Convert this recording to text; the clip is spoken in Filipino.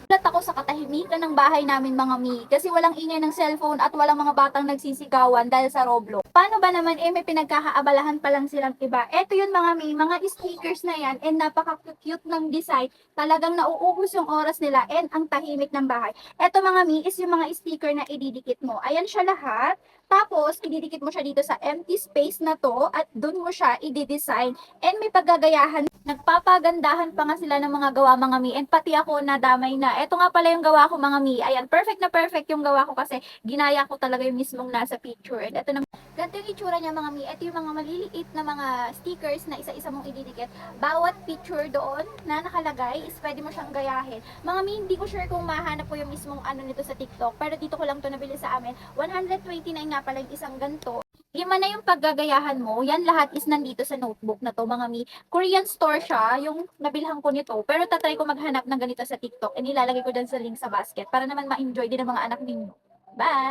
Nagulat ako sa katahimikan ng bahay namin mga mi, kasi walang ingay ng cellphone at walang mga batang nagsisigawan dahil sa Roblox. Paano ba naman may pinagkakaabalahan pa lang silang iba? Eto yun mga mi, mga stickers na yan and napaka-cute ng design. Talagang nauubos yung oras nila and ang tahimik ng bahay. Eto mga mi is yung mga sticker na ididikit mo. Ayan siya lahat. Tapos, ididikit mo siya dito sa empty space na to at dun mo siya i-design and may paggagayahan. Nagpapagandahan pa nga sila ng mga gawa mga mi and pati ako nadamay na. Ito nga pala yung gawa ko mga mi. Ayan, perfect na perfect yung gawa ko kasi ginaya ko talaga yung mismong nasa picture. And ito na, ganito yung itsura niya mga mi. Ito yung mga maliliit na mga stickers na isa-isa mong ididikit. Bawat picture doon na nakalagay is pwede mo siyang gayahin. Mga mi, hindi ko sure kung mahanap ko yung mismong ano nito sa TikTok. Pero dito ko lang to nabili sa amin. 129 nga pala yung isang ganito. Lima na yung paggagayahan mo, yan lahat is nandito sa notebook na to mga mi. Korean store siya, yung nabilhan ko nito. Pero tatry ko maghanap ng ganito sa TikTok and ilalagay ko dyan sa link sa basket para naman ma-enjoy din ng mga anak ninyo. Bye!